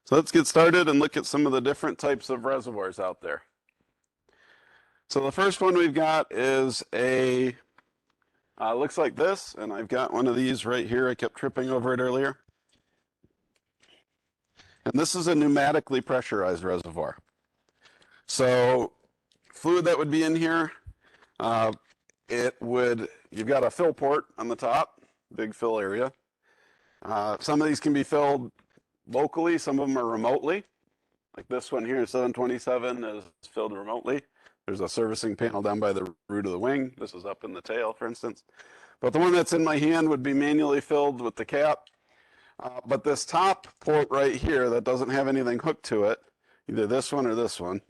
So let's get started and look at some of the different types of reservoirs out there. So the first one we've got is looks like this, and I've got one of these right here. I kept tripping over it earlier. And this is a pneumatically pressurized reservoir. So fluid that would be in here, you've got a fill port on the top, big fill area. Some of these can be filled locally, some of them are remotely. Like this one here, 727, is filled remotely. There's a servicing panel down by the root of the wing. This is up in the tail, for instance. But the one that's in my hand would be manually filled with the cap. But this top port right here that doesn't have anything hooked to it, either this one or this one,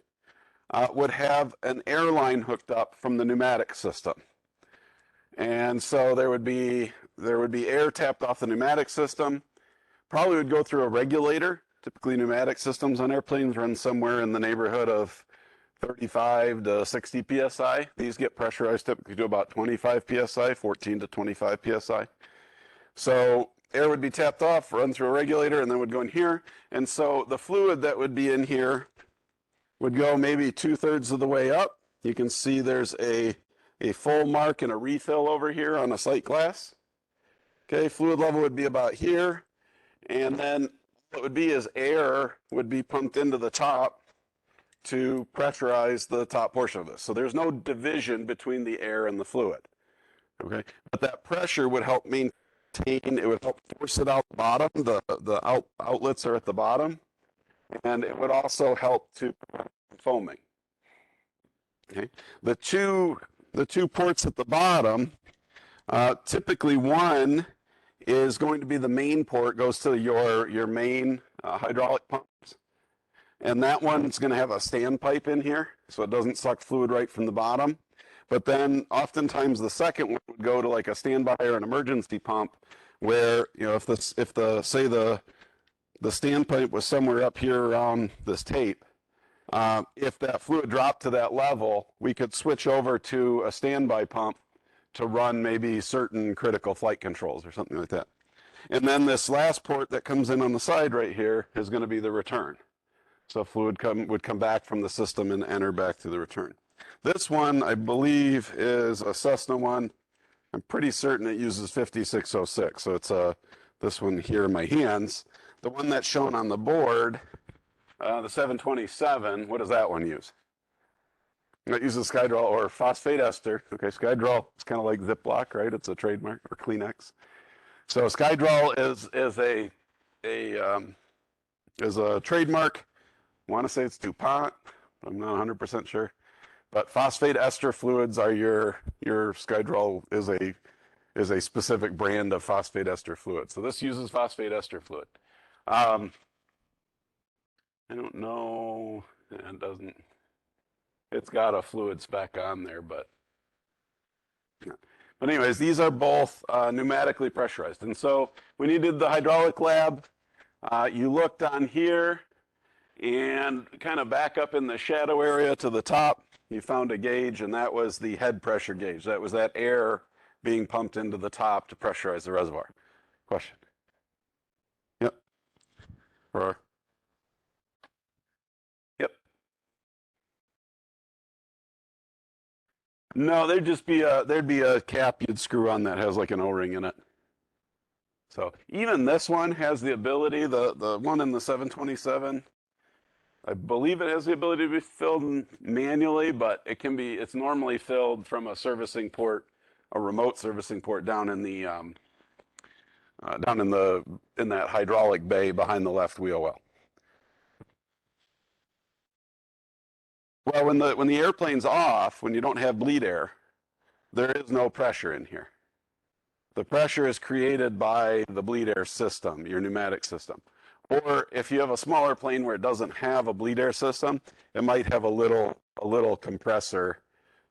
would have an air line hooked up from the pneumatic system. And so there would be air tapped off the pneumatic system. Probably would go through a regulator. Typically pneumatic systems on airplanes run somewhere in the neighborhood of 35 to 60 psi. These get pressurized typically to about 25 psi, 14 to 25 psi. So air would be tapped off, run through a regulator, and then would go in here. And so the fluid that would be in here would go maybe 2/3 of the way up. You can see there's a full mark and a refill over here on a sight glass. Okay, fluid level would be about here. And then what would be is air would be pumped into the top to pressurize the top portion of this. So there's no division between the air and the fluid. Okay, but that pressure would help maintain, it would help force it out the bottom. The outlets are at the bottom. And it would also help to prevent foaming. Okay, the two ports at the bottom, typically one is going to be the main port, goes to your main hydraulic pumps. And that one's going to have a standpipe in here, so it doesn't suck fluid right from the bottom. But then oftentimes the second one would go to like a standby or an emergency pump where, you know, if the standpipe was somewhere up here around this tape, if that fluid dropped to that level, we could switch over to a standby pump to run maybe certain critical flight controls or something like that. And then this last port that comes in on the side right here is going to be the return. So fluid would come back from the system and enter back to the return. This one, I believe, is a Cessna one. I'm pretty certain it uses 5606. So it's this one here in my hands. The one that's shown on the board, the 727, what does that one use? It uses Skydrol or phosphate ester. Okay, Skydrol is kind of like Ziploc, right? It's a trademark, or Kleenex. So Skydrol is a trademark. I want to say it's DuPont. I'm not 100% sure. But phosphate ester fluids are your Skydrol is a specific brand of phosphate ester fluid. So this uses phosphate ester fluid. I don't know. It doesn't. It's got a fluid spec on there, but anyways, these are both pneumatically pressurized. And so when you did the hydraulic lab, you looked on here and kind of back up in the shadow area to the top, you found a gauge, and that was the head pressure gauge. That was that air being pumped into the top to pressurize the reservoir. Question? Yep. Yep. No, there'd be a cap you'd screw on that has like an O-ring in it. So even this one has the ability, the one in the 727, I believe it has the ability to be filled manually, but it's normally filled from a servicing port, a remote servicing port down in the in that hydraulic bay behind the left wheel well. Well, when the airplane's off, when you don't have bleed air, there is no pressure in here. The pressure is created by the bleed air system, your pneumatic system. Or if you have a smaller plane where it doesn't have a bleed air system, it might have a little compressor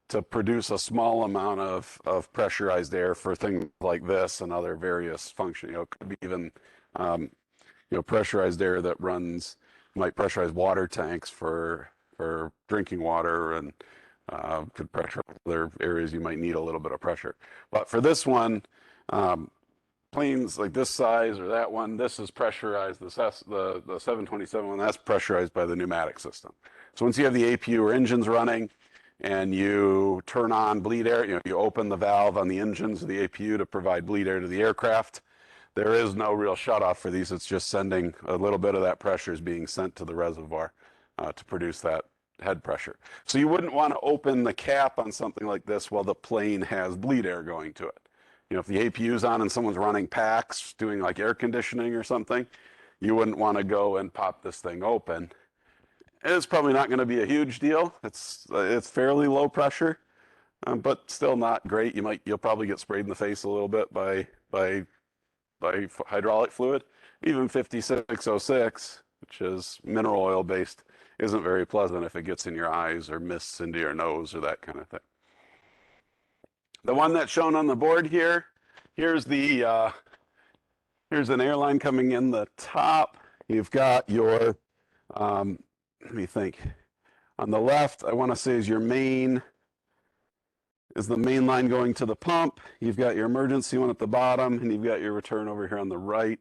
to produce a small amount of pressurized air for things like this and other various functions. You know, it could be even pressurized air that might pressurize water tanks for drinking water, and could pressure other areas you might need a little bit of pressure. But for this one, planes like this size or that one, this is pressurized. The 727 one, that's pressurized by the pneumatic system. So once you have the APU or engines running and you turn on bleed air, you open the valve on the engines of the APU to provide bleed air to the aircraft, there is no real shutoff for these. It's just sending a little bit of that pressure is being sent to the reservoir to produce that head pressure. So you wouldn't want to open the cap on something like this while the plane has bleed air going to it. If the APU's on and someone's running packs, doing like air conditioning or something, you wouldn't want to go and pop this thing open. It's probably not going to be a huge deal. It's fairly low pressure, but still not great. You'll probably get sprayed in the face a little bit by hydraulic fluid. Even 5606, which is mineral oil based, isn't very pleasant if it gets in your eyes or mists into your nose or that kind of thing. The one that's shown on the board here, here's an airline coming in the top. You've got your, let me think. On the left, I want to say is the main line going to the pump. You've got your emergency one at the bottom, and you've got your return over here on the right.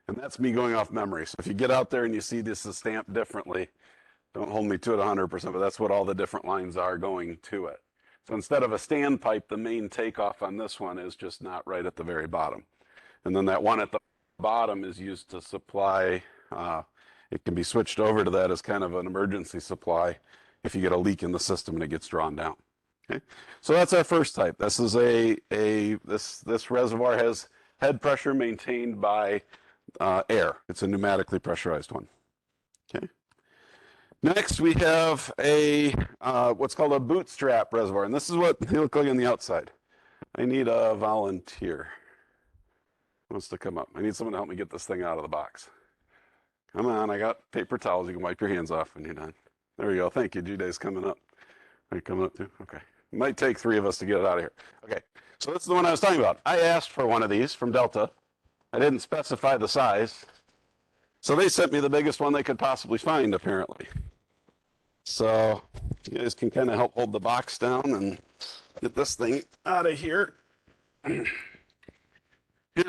And that's me going off memory. So if you get out there and you see this is stamped differently, don't hold me to it 100%, but that's what all the different lines are going to it. So instead of a standpipe, the main takeoff on this one is just not right at the very bottom. And then that one at the bottom is used to supply, it can be switched over to that as kind of an emergency supply if you get a leak in the system and it gets drawn down. Okay, so that's our first type. This is this reservoir has head pressure maintained by air. It's a pneumatically pressurized one. Okay. Next, we have what's called a bootstrap reservoir, and this is what they look like on the outside. I need a volunteer. Who wants to come up? I need someone to help me get this thing out of the box. Come on, I got paper towels. You can wipe your hands off when you're done. There we go. Thank you. G-Day's coming up. Are you coming up too? Okay. It might take 3 of us to get it out of here. Okay. So this is the one I was talking about. I asked for one of these from Delta. I didn't specify the size. So they sent me the biggest one they could possibly find, apparently. So you guys can kind of help hold the box down and get this thing out of here. Here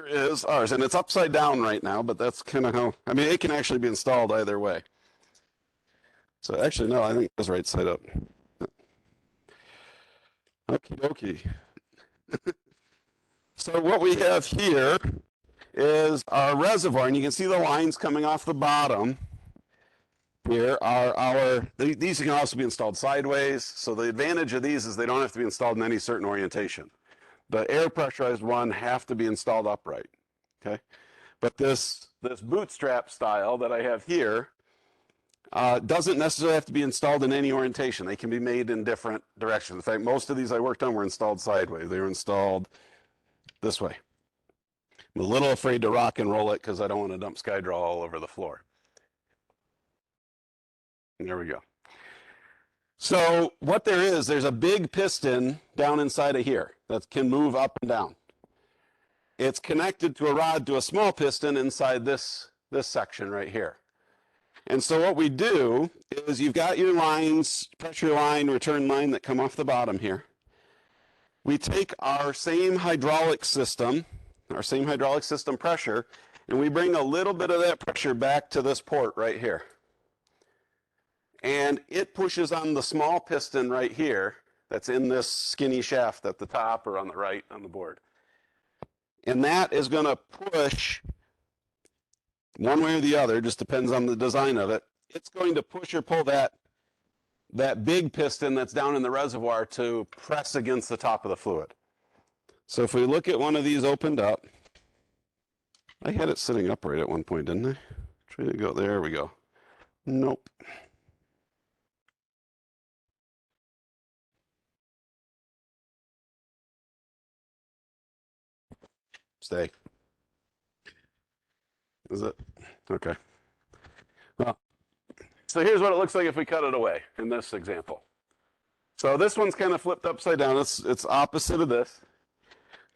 is ours, and it's upside down right now, but that's kind of how, I mean, it can actually be installed either way. So actually, no, I think it's right side up. Okie dokie. So what we have here is our reservoir, and you can see the lines coming off the bottom. Here are these can also be installed sideways. So the advantage of these is they don't have to be installed in any certain orientation. The air pressurized one have to be installed upright, okay? But this bootstrap style that I have here doesn't necessarily have to be installed in any orientation. They can be made in different directions. In fact, most of these I worked on were installed sideways. They were installed this way. I'm a little afraid to rock and roll it because I don't want to dump Skydraw all over the floor. And there we go. So what there's a big piston down inside of here that can move up and down. It's connected to a rod to a small piston inside this section right here. And so what we do is you've got your lines, pressure line, return line that come off the bottom here. We take our same hydraulic system pressure, and we bring a little bit of that pressure back to this port right here. And it pushes on the small piston right here that's in this skinny shaft at the top or on the right on the board. And that is going to push one way or the other, just depends on the design of it. It's going to push or pull that big piston that's down in the reservoir to press against the top of the fluid. So if we look at one of these opened up, I had it sitting upright at one point, didn't I? Try to go, there we go. Nope. Stay. Is it? Okay. Well, so here's what it looks like if we cut it away in this example. So this one's kind of flipped upside down. It's opposite of this.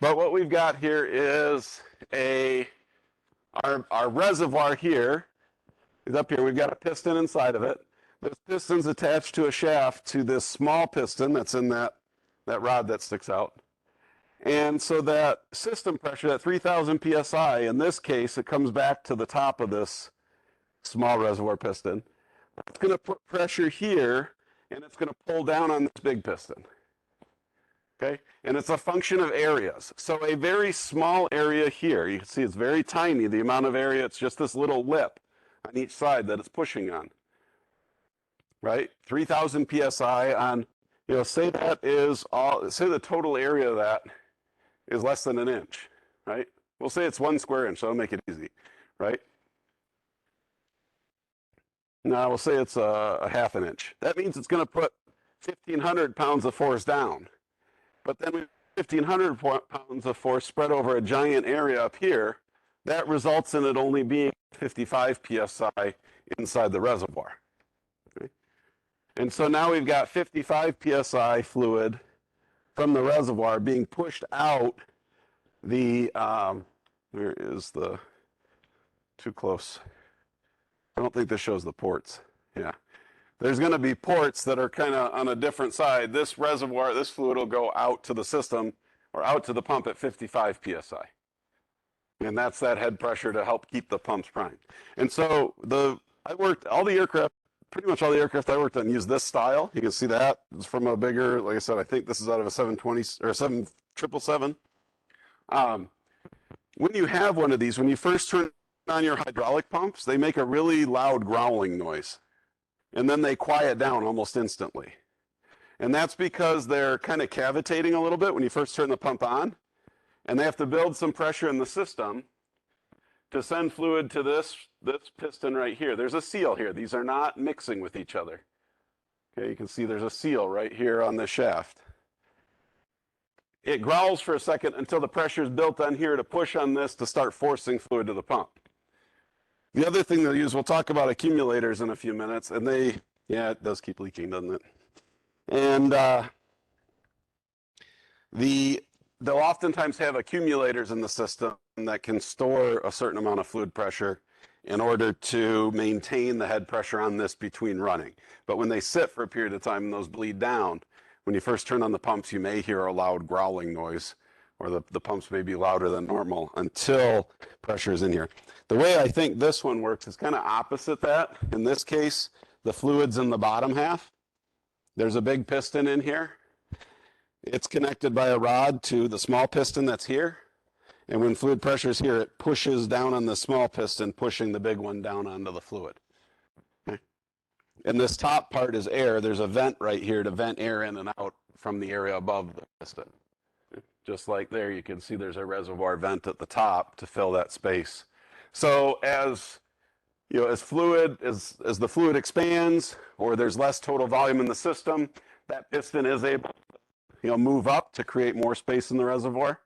But what we've got here is our reservoir here is up here. We've got a piston inside of it. This piston's attached to a shaft to this small piston that's in that rod that sticks out. And so that system pressure, that 3,000 PSI, in this case, it comes back to the top of this small reservoir piston. It's going to put pressure here, and it's going to pull down on this big piston. Okay? And it's a function of areas. So a very small area here, you can see it's very tiny, the amount of area, it's just this little lip on each side that it's pushing on. Right? 3,000 PSI on, say that is all, say the total area of that is less than an inch, right? We'll say it's 1 square inch, so I'll make it easy, right? Now we'll say it's a half an inch. That means it's going to put 1,500 pounds of force down. But then with 1,500 pounds of force spread over a giant area up here, that results in it only being 55 PSI inside the reservoir. Okay? And so now we've got 55 PSI fluid from the reservoir being pushed out the, where is the, too close. I don't think this shows the ports. Yeah. There's going to be ports that are kind of on a different side. This reservoir, this fluid will go out to the system or out to the pump at 55 PSI. And that's that head pressure to help keep the pumps primed. And so I worked, all the aircraft, pretty much all the aircraft I worked on used this style. You can see that. It's from a bigger, like I said, I think this is out of a 720 or 777. When you have one of these, when you first turn on your hydraulic pumps, they make a really loud growling noise. And then they quiet down almost instantly. And that's because they're kind of cavitating a little bit when you first turn the pump on. And they have to build some pressure in the system to send fluid to this piston right here. There's a seal here. These are not mixing with each other. Okay, you can see there's a seal right here on the shaft. It growls for a second until the pressure is built on here to push on this to start forcing fluid to the pump. The other thing they'll use, we'll talk about accumulators in a few minutes, and yeah, it does keep leaking, doesn't it? And they'll oftentimes have accumulators in the system that can store a certain amount of fluid pressure in order to maintain the head pressure on this between running. But when they sit for a period of time and those bleed down, when you first turn on the pumps, you may hear a loud growling noise, or the pumps may be louder than normal until pressure is in here. The way I think this one works is kind of opposite that. In this case, the fluid's in the bottom half. There's a big piston in here. It's connected by a rod to the small piston that's here. And when fluid pressure is here, it pushes down on the small piston, pushing the big one down onto the fluid. Okay. And this top part is air. There's a vent right here to vent air in and out from the area above the piston. Just like there, you can see there's a reservoir vent at the top to fill that space. So as the fluid expands, or there's less total volume in the system, that piston is able to move up to create more space in the reservoir.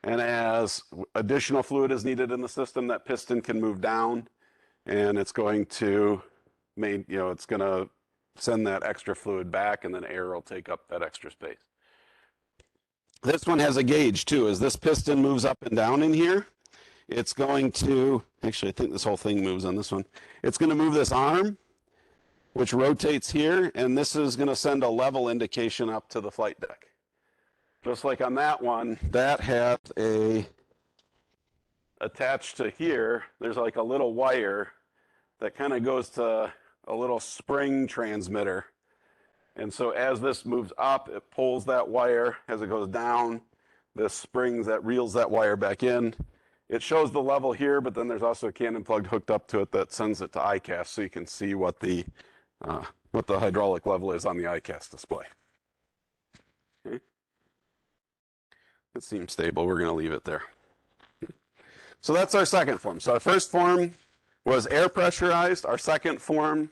And as additional fluid is needed in the system, that piston can move down, and it's going to it's going to send that extra fluid back, and then air will take up that extra space. This one has a gauge too. As this piston moves up and down in here, it's going to, actually I think this whole thing moves on this one. It's going to move this arm, which rotates here, and this is going to send a level indication up to the flight deck. Just like on that one, that has attached to here, there's like a little wire that kind of goes to a little spring transmitter. And so as this moves up, it pulls that wire. As it goes down, this springs that reels that wire back in. It shows the level here, but then there's also a cannon plug hooked up to it that sends it to ICAST, so you can see what the hydraulic level is on the ICAST display. Okay. It seems stable. We're going to leave it there. So that's our second form. So our first form was air pressurized. Our second form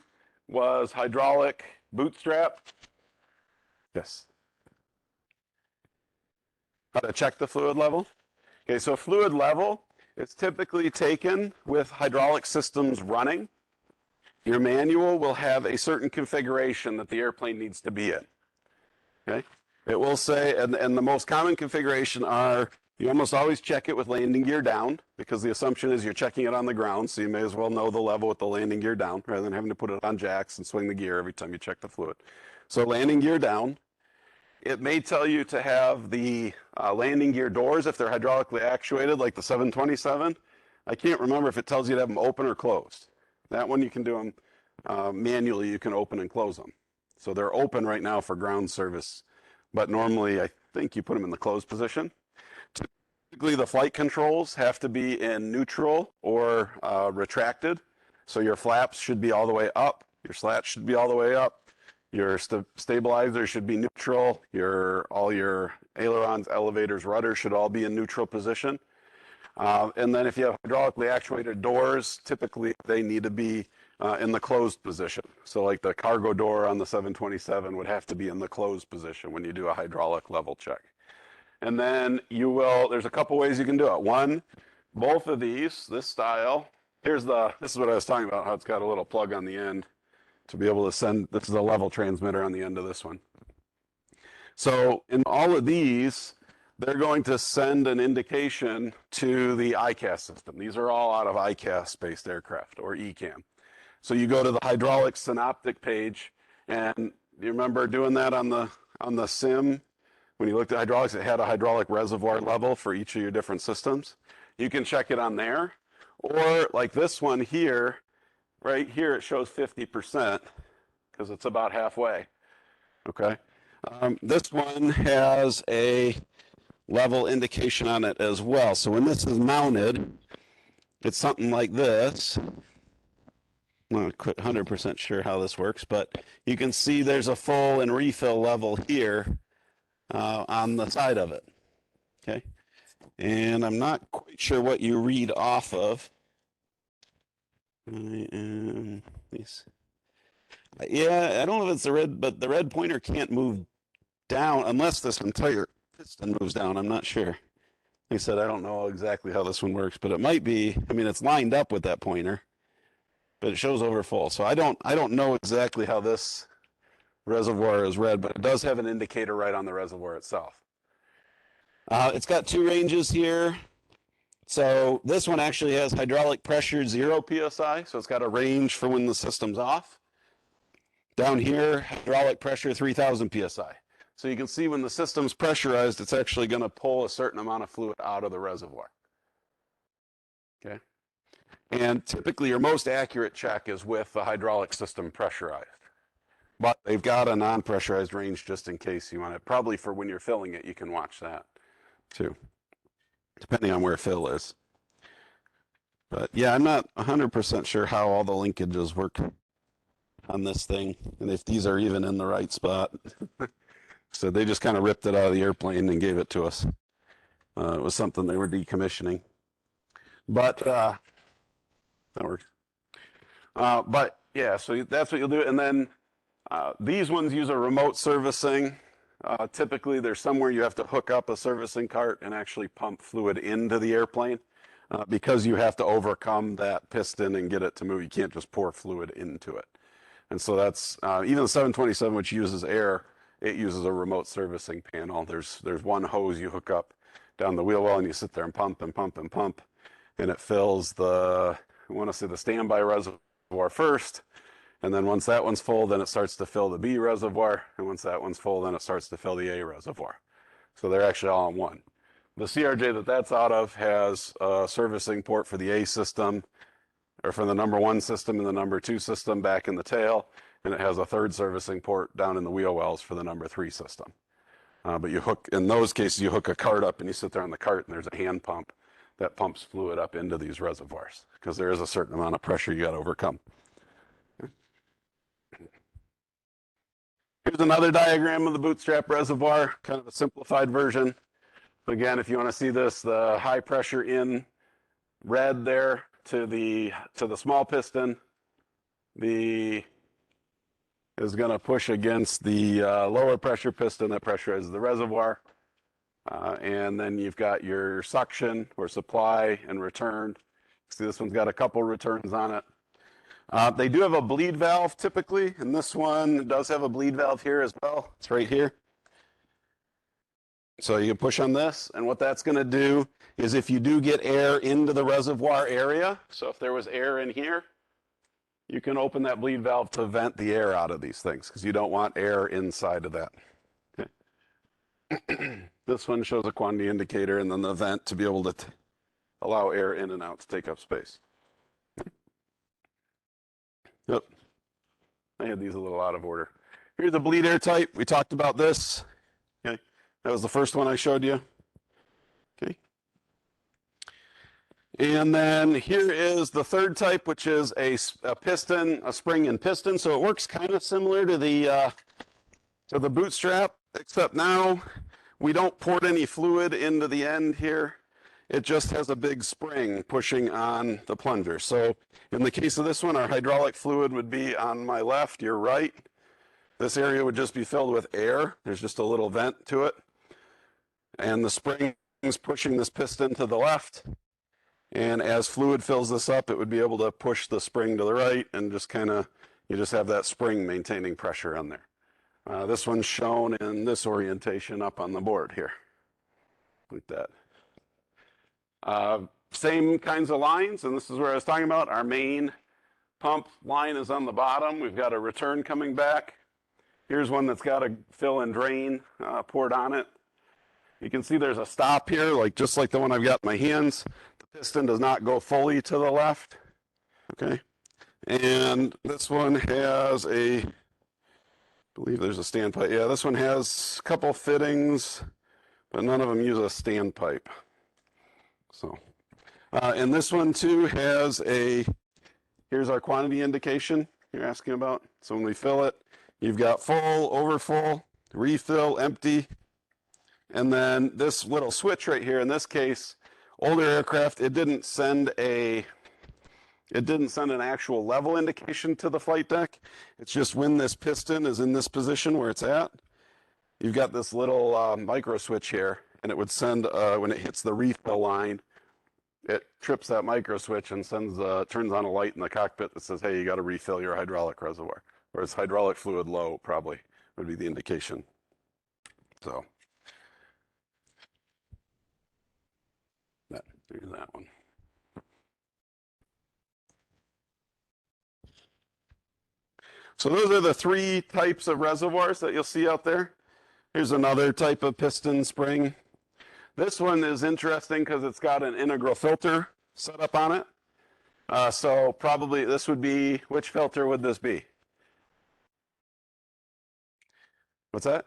was hydraulic bootstrap. Yes. How to check the fluid level? Okay, so fluid level is typically taken with hydraulic systems running. Your manual will have a certain configuration that the airplane needs to be in. Okay? It will say, and the most common configuration are, you almost always check it with landing gear down, because the assumption is you're checking it on the ground, so you may as well know the level with the landing gear down, rather than having to put it on jacks and swing the gear every time you check the fluid. So landing gear down. It may tell you to have the landing gear doors, if they're hydraulically actuated, like the 727. I can't remember if it tells you to have them open or closed. That one you can do them manually, you can open and close them. So they're open right now for ground service, but normally I think you put them in the closed position. Typically the flight controls have to be in neutral or retracted. So your flaps should be all the way up, your slats should be all the way up, your stabilizer should be neutral, all your ailerons, elevators, rudders should all be in neutral position. And then if you have hydraulically actuated doors, typically they need to be in the closed position. So like the cargo door on the 727 would have to be in the closed position when you do a hydraulic level check. And then there's a couple ways you can do it. One, both of these, this style, this is what I was talking about, how it's got a little plug on the end to be able to send, this is a level transmitter on the end of this one. So in all of these, they're going to send an indication to the ICAS system. These are all out of ICAS-based aircraft, or ECAM. So you go to the hydraulic synoptic page, and you remember doing that on the sim? When you looked at hydraulics, it had a hydraulic reservoir level for each of your different systems. You can check it on there. Or like this one here, right here it shows 50% because it's about halfway, okay? This one has a level indication on it as well. So when this is mounted, it's something like this. I'm not 100% sure how this works, but you can see there's a full and refill level here on the side of it, okay? And I'm not quite sure what you read off of. Yeah, I don't know if it's the red, but the red pointer can't move down unless this entire piston moves down. I'm not sure. Like I said, I don't know exactly how this one works, but it might be. I mean, it's lined up with that pointer, but it shows over full. So I don't know exactly how this reservoir is read, but it does have an indicator right on the reservoir itself. It's got two ranges here. So this one actually has hydraulic pressure 0 psi, so it's got a range for when the system's off. Down here, hydraulic pressure 3000 psi. So you can see when the system's pressurized, it's actually going to pull a certain amount of fluid out of the reservoir. Okay? And typically your most accurate check is with the hydraulic system pressurized. But they've got a non-pressurized range just in case you want it. Probably for when you're filling it, you can watch that too, depending on where fill is. But yeah, I'm not 100% sure how all the linkages work on this thing, and if these are even in the right spot. So they just kind of ripped it out of the airplane and gave it to us. It was something they were decommissioning. But that works. But yeah, so that's what you'll do. And then these ones use a remote servicing. Typically, there's somewhere you have to hook up a servicing cart and actually pump fluid into the airplane because you have to overcome that piston and get it to move. You can't just pour fluid into it. And so that's, even the 727, which uses air, it uses a remote servicing panel. There's one hose you hook up down the wheel well, and you sit there and pump and pump and pump, and it fills I want to say the standby reservoir first. And then once that one's full, then it starts to fill the B reservoir. And once that one's full, then it starts to fill the A reservoir. So they're actually all in one. The CRJ that's out of has a servicing port for the A system, or for the number 1 system and the number 2 system back in the tail. And it has a third servicing port down in the wheel wells for the number 3 system. But in those cases, you hook a cart up and you sit there on the cart and there's a hand pump that pumps fluid up into these reservoirs because there is a certain amount of pressure you got to overcome. Here's another diagram of the Bootstrap reservoir, kind of a simplified version. Again, if you want to see this, the high pressure in red there to the small piston, is going to push against the lower pressure piston that pressurizes the reservoir. And then you've got your suction or supply and return. See, this one's got a couple returns on it. They do have a bleed valve typically, and this one does have a bleed valve here as well. It's right here. So you can push on this, and what that's going to do is if you do get air into the reservoir area, so if there was air in here, you can open that bleed valve to vent the air out of these things because you don't want air inside of that. Okay. This one shows a quantity indicator and then the vent to be able to allow air in and out to take up space. Yep. I had these a little out of order. Here's a bleed air type. We talked about this. Okay. That was the first one I showed you. Okay. And then here is the third type, which is a piston, a spring and piston. So it works kind of similar to the Bootstrap, except now we don't port any fluid into the end here. It just has a big spring pushing on the plunger. So in the case of this one, our hydraulic fluid would be on my left, your right. This area would just be filled with air. There's just a little vent to it. And the spring is pushing this piston to the left. And as fluid fills this up, it would be able to push the spring to the right and just kind of, you just have that spring maintaining pressure on there. This one's shown in this orientation up on the board here, like that. Same kinds of lines, and this is where I was talking about. Our main pump line is on the bottom. We've got a return coming back. Here's one that's got a fill and drain port on it. You can see there's a stop here, just like the one I've got in my hands. The piston does not go fully to the left, okay? And this one has I believe there's a standpipe. Yeah, this one has a couple fittings, but none of them use a standpipe. So, and this one too has here's our quantity indication you're asking about. So when we fill it, you've got full, overfull, refill, empty. And then this little switch right here, in this case, older aircraft, it didn't send an actual level indication to the flight deck. It's just when this piston is in this position where it's at, you've got this little micro switch here, and it would send, when it hits the refill line, it trips that micro switch and turns on a light in the cockpit that says, hey, you got to refill your hydraulic reservoir. Or it's hydraulic fluid low, probably, would be the indication. So, there's that one. So those are the three types of reservoirs that you'll see out there. Here's another type of piston spring. This one is interesting because it's got an integral filter set up on it. So probably this would be, which filter would this be? What's that?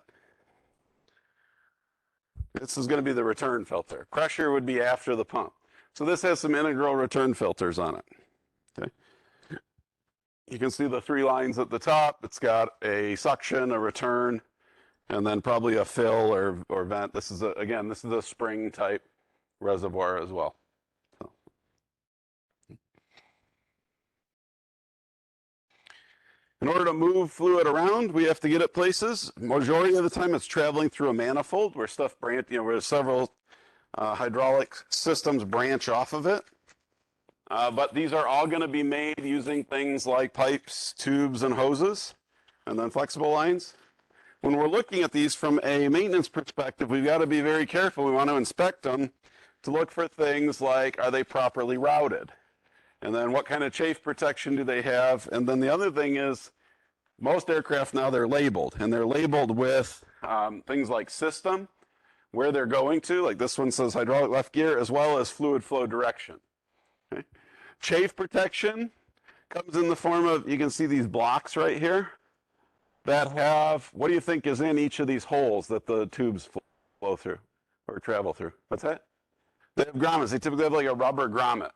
This is going to be the return filter. Pressure would be after the pump. So this has some integral return filters on it. Okay. You can see the three lines at the top. It's got a suction, a return, and then probably a fill or vent. This is again, this is a spring type reservoir as well. So. In order to move fluid around, we have to get it places. Majority of the time, it's traveling through a manifold where stuff where several hydraulic systems branch off of it. But these are all going to be made using things like pipes, tubes, and hoses, and then flexible lines. When we're looking at these from a maintenance perspective, we've got to be very careful. We want to inspect them to look for things like, are they properly routed? And then what kind of chafe protection do they have? And then the other thing is, most aircraft now, they're labeled. And they're labeled with things like system, where they're going to. Like this one says hydraulic left gear, as well as fluid flow direction. Okay. Chafe protection comes in the form of, you can see these blocks right here that have, what do you think is in each of these holes that the tubes flow through or travel through? What's that? They have grommets. They typically have like a rubber grommet.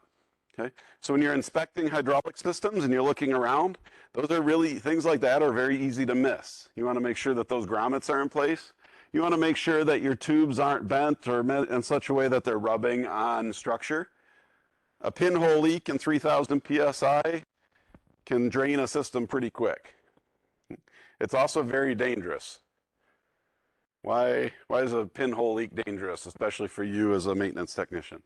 Okay, so when you're inspecting hydraulic systems and you're looking around, those are really, things like that are very easy to miss. You want to make sure that those grommets are in place. You want to make sure that your tubes aren't bent or in such a way that they're rubbing on structure. A pinhole leak in 3,000 PSI can drain a system pretty quick. It's also very dangerous. Why is a pinhole leak dangerous, especially for you as a maintenance technician?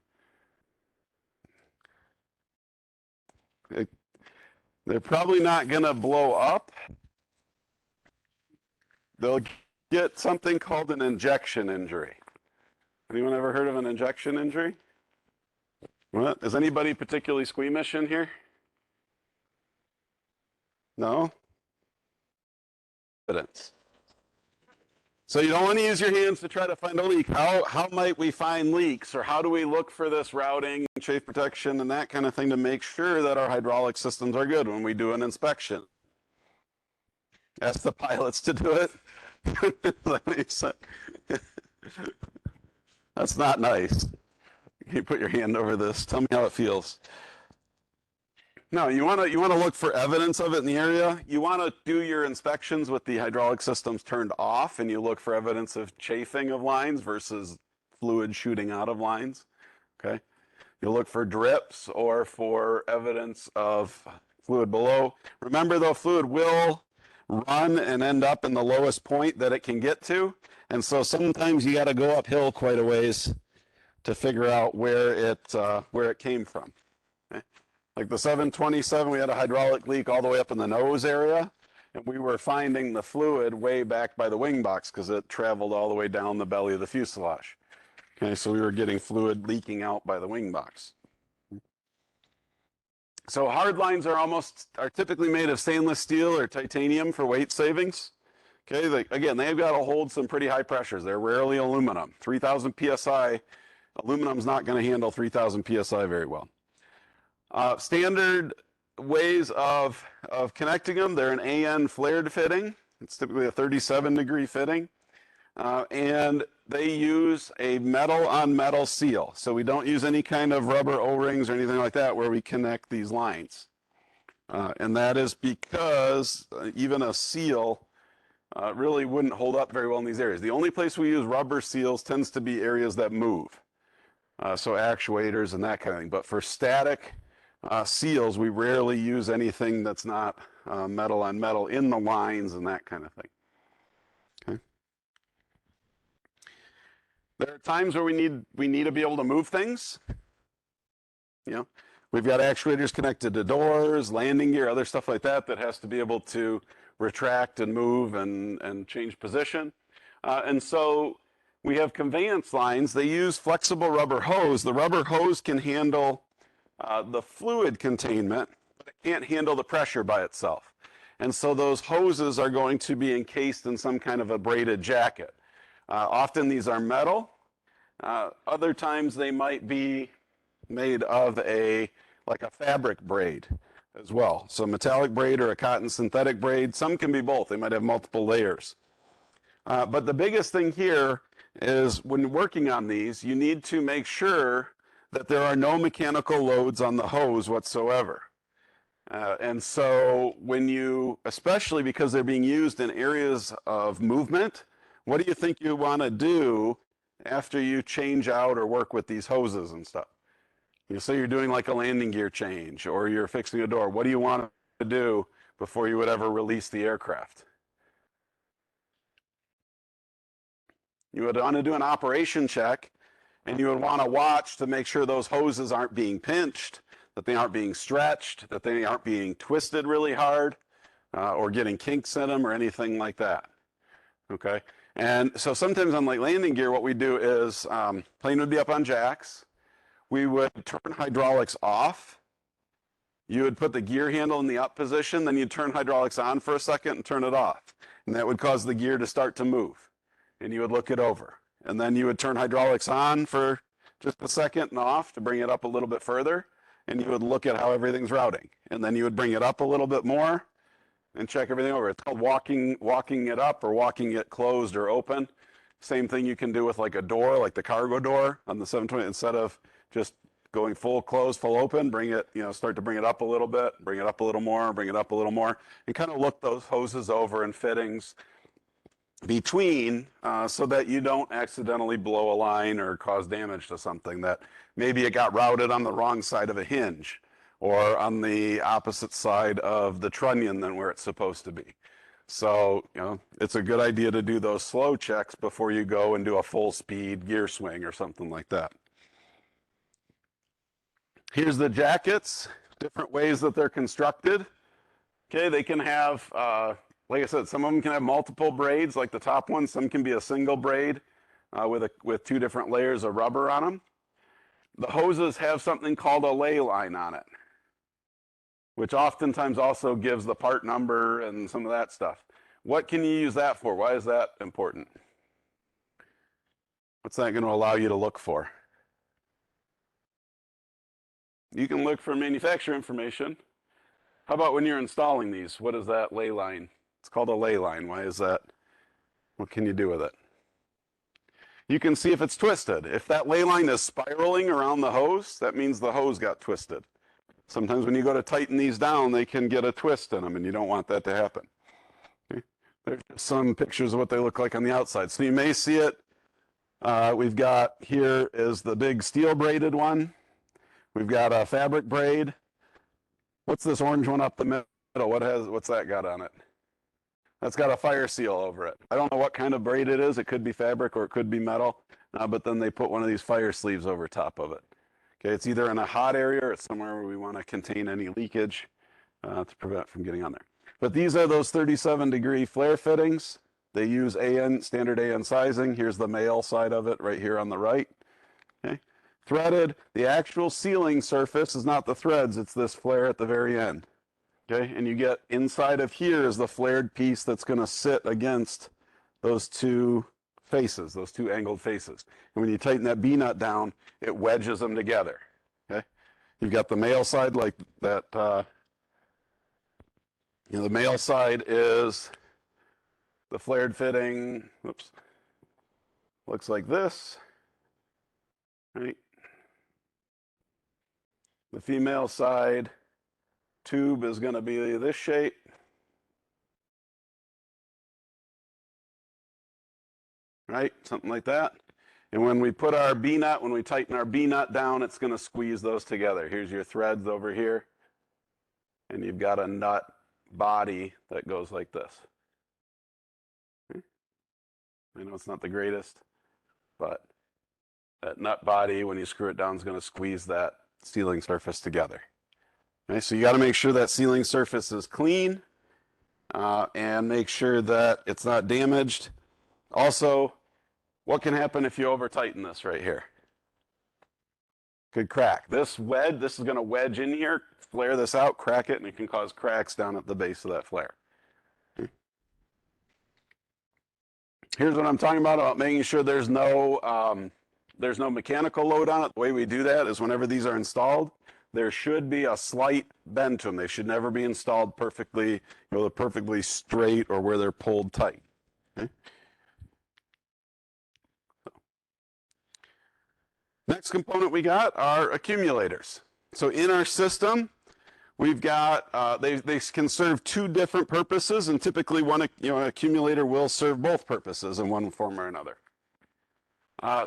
They're probably not going to blow up. They'll get something called an injection injury. Anyone ever heard of an injection injury? What? Is anybody particularly squeamish in here? No? Evidence. So you don't want to use your hands to try to find a leak. How might we find leaks, or how do we look for this routing, chafe protection, and that kind of thing to make sure that our hydraulic systems are good when we do an inspection? Ask the pilots to do it. That's not nice. You put your hand over this. Tell me how it feels. No, you want to look for evidence of it in the area. You want to do your inspections with the hydraulic systems turned off, and you look for evidence of chafing of lines versus fluid shooting out of lines. Okay, you look for drips or for evidence of fluid below. Remember, though, fluid will run and end up in the lowest point that it can get to, and so sometimes you got to go uphill quite a ways to figure out where it came from. Like the 727, we had a hydraulic leak all the way up in the nose area, and we were finding the fluid way back by the wing box because it traveled all the way down the belly of the fuselage. Okay, so we were getting fluid leaking out by the wing box. So hard lines are typically made of stainless steel or titanium for weight savings. Okay, again, they've got to hold some pretty high pressures. They're rarely aluminum. 3,000 psi, aluminum's not going to handle 3,000 psi very well. Standard ways of connecting them, they're an AN flared fitting. It's typically a 37-degree fitting. And they use a metal-on-metal seal. So we don't use any kind of rubber O-rings or anything like that where we connect these lines. And that is because even a seal really wouldn't hold up very well in these areas. The only place we use rubber seals tends to be areas that move. So actuators and that kind of thing. But for static seals, we rarely use anything that's not metal on metal in the lines and that kind of thing. Okay. There are times where we need to be able to move things. You know, we've got actuators connected to doors, landing gear, other stuff like that has to be able to retract and move and change position. And so we have conveyance lines. They use flexible rubber hose. The rubber hose can handle the fluid containment, but it can't handle the pressure by itself. And so those hoses are going to be encased in some kind of a braided jacket. Often these are metal. Other times they might be made of like a fabric braid as well. So metallic braid or a cotton synthetic braid. Some can be both. They might have multiple layers. But the biggest thing here is when working on these, you need to make sure that there are no mechanical loads on the hose whatsoever. And so especially because they're being used in areas of movement, what do you think you want to do after you change out or work with these hoses and stuff? You say you're doing like a landing gear change or you're fixing a door. What do you want to do before you would ever release the aircraft? You would want to do an operation check, and you would want to watch to make sure those hoses aren't being pinched, that they aren't being stretched, that they aren't being twisted really hard, or getting kinks in them or anything like that. Okay? And so sometimes on like landing gear, what we do is plane would be up on jacks. We would turn hydraulics off. You would put the gear handle in the up position, then you'd turn hydraulics on for a second and turn it off. And that would cause the gear to start to move. And you would look it over. And then you would turn hydraulics on for just a second and off to bring it up a little bit further. And you would look at how everything's routing. And then you would bring it up a little bit more and check everything over. It's called walking it up or walking it closed or open. Same thing you can do with like a door, like the cargo door on the 720. Instead of just going full close, full open, bring it, start to bring it up a little bit, bring it up a little more, bring it up a little more, and kind of look those hoses over and fittings between so that you don't accidentally blow a line or cause damage to something that maybe it got routed on the wrong side of a hinge or on the opposite side of the trunnion than where it's supposed to be. So, it's a good idea to do those slow checks before you go and do a full speed gear swing or something like that. Here's the jackets, different ways that they're constructed. Okay, they can have, like I said, some of them can have multiple braids, like the top one. Some can be a single braid with two different layers of rubber on them. The hoses have something called a lay line on it, which oftentimes also gives the part number and some of that stuff. What can you use that for? Why is that important? What's that going to allow you to look for? You can look for manufacturer information. How about when you're installing these? What is that ley line? It's called a ley line. Why is that? What can you do with it? You can see if it's twisted. If that ley line is spiraling around the hose, that means the hose got twisted. Sometimes when you go to tighten these down, they can get a twist in them, and you don't want that to happen. Okay? There's some pictures of what they look like on the outside. So you may see it. We've got here is the big steel braided one. We've got a fabric braid. What's this orange one up the middle? What's that got on it? That's got a fire seal over it. I don't know what kind of braid it is. It could be fabric or it could be metal, but then they put one of these fire sleeves over top of it. Okay, it's either in a hot area or it's somewhere where we want to contain any leakage to prevent it from getting on there. But these are those 37-degree flare fittings. They use AN, standard AN sizing. Here's the male side of it right here on the right. Okay, threaded. The actual sealing surface is not the threads, it's this flare at the very end. Okay, and you get inside of here is the flared piece that's going to sit against those two faces, those two angled faces. And when you tighten that B-nut down, it wedges them together. Okay, you've got the male side like that. The male side is the flared fitting. Whoops, looks like this. Right. The female side tube is going to be this shape. Right, something like that. And when we put our B-nut, when we tighten our B-nut down, it's going to squeeze those together. Here's your threads over here. And you've got a nut body that goes like this. Okay. I know it's not the greatest, but that nut body, when you screw it down, is going to squeeze that sealing surface together. Okay, so you got to make sure that sealing surface is clean and make sure that it's not damaged. Also, what can happen if you over tighten this right here? Could crack. This is going to wedge in here, flare this out, crack it, and it can cause cracks down at the base of that flare. Okay. Here's what I'm talking about making sure there's no mechanical load on it. The way we do that is whenever these are installed, there should be a slight bend to them. They should never be installed perfectly, they're perfectly straight or where they're pulled tight. Okay? Next component we got are accumulators. So in our system, we've got, they can serve two different purposes, and typically an accumulator will serve both purposes in one form or another.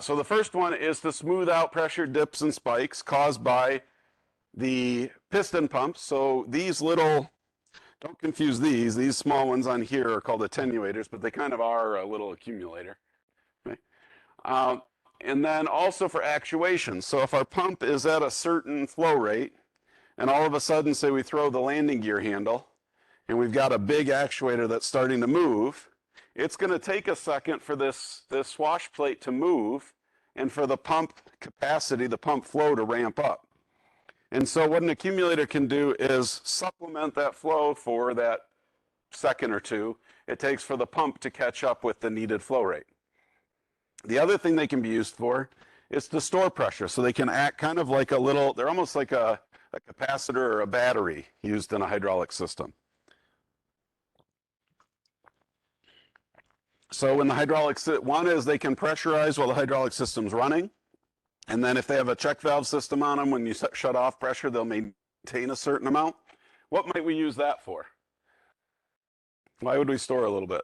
So the first one is to smooth out pressure dips and spikes caused by the piston pumps. So these little, don't confuse these small ones on here are called attenuators, but they kind of are a little accumulator. Okay? And then also for actuation. So if our pump is at a certain flow rate, and all of a sudden, say we throw the landing gear handle, and we've got a big actuator that's starting to move, it's going to take a second for this wash plate to move and for the pump capacity, the pump flow to ramp up. And so what an accumulator can do is supplement that flow for that second or two it takes for the pump to catch up with the needed flow rate. The other thing they can be used for is to store pressure. So they can act kind of like they're almost like a capacitor or a battery used in a hydraulic system. So when the hydraulics, one is they can pressurize while the hydraulic system's running. And then if they have a check valve system on them, when you shut off pressure, they'll maintain a certain amount. What might we use that for? Why would we store a little bit?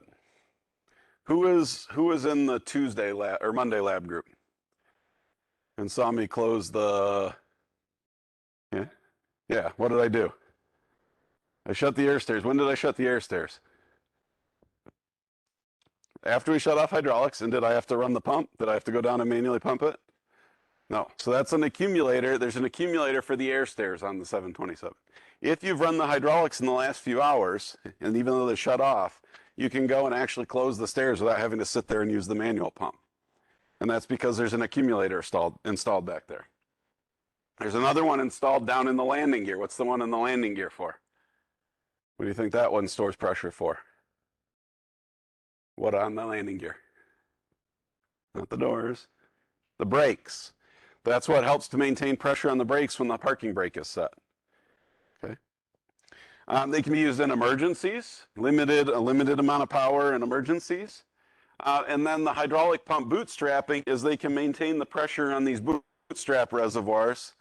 Who is in the Tuesday lab or Monday lab group? And saw me close the, yeah, what did I do? I shut the air stairs. When did I shut the air stairs? After we shut off hydraulics, and did I have to run the pump? Did I have to go down and manually pump it? No. So that's an accumulator. There's an accumulator for the air stairs on the 727. If you've run the hydraulics in the last few hours, and even though they're shut off, you can go and actually close the stairs without having to sit there and use the manual pump. And that's because there's an accumulator installed back there. There's another one installed down in the landing gear. What's the one in the landing gear for? What do you think that one stores pressure for? What on the landing gear? Not the doors. the brakes. That's what helps to maintain pressure on the brakes when the parking brake is set. Okay. They can be used in emergencies, a limited amount of power in emergencies. And then the hydraulic pump bootstrapping is they can maintain the pressure on these bootstrap reservoirs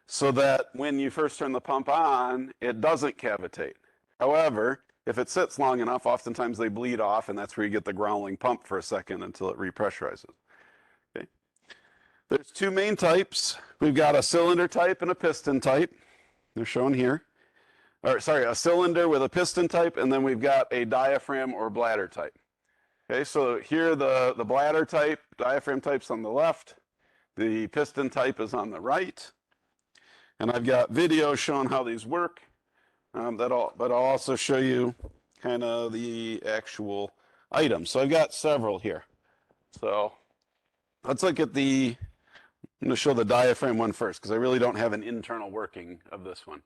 so that when you first turn the pump on, it doesn't cavitate. However, if it sits long enough, oftentimes they bleed off, and that's where you get the growling pump for a second until it repressurizes. Okay. There's two main types. We've got a cylinder type and a piston type. They're shown here. Or sorry, a cylinder with a piston type, and then we've got a diaphragm or bladder type. Okay, so here the bladder type, diaphragm type's on the left. The piston type is on the right. And I've got videos showing how these work. But I'll also show you kind of the actual items. So I've got several here. So let's look at I'm going to show the diaphragm one first because I really don't have an internal working of this one.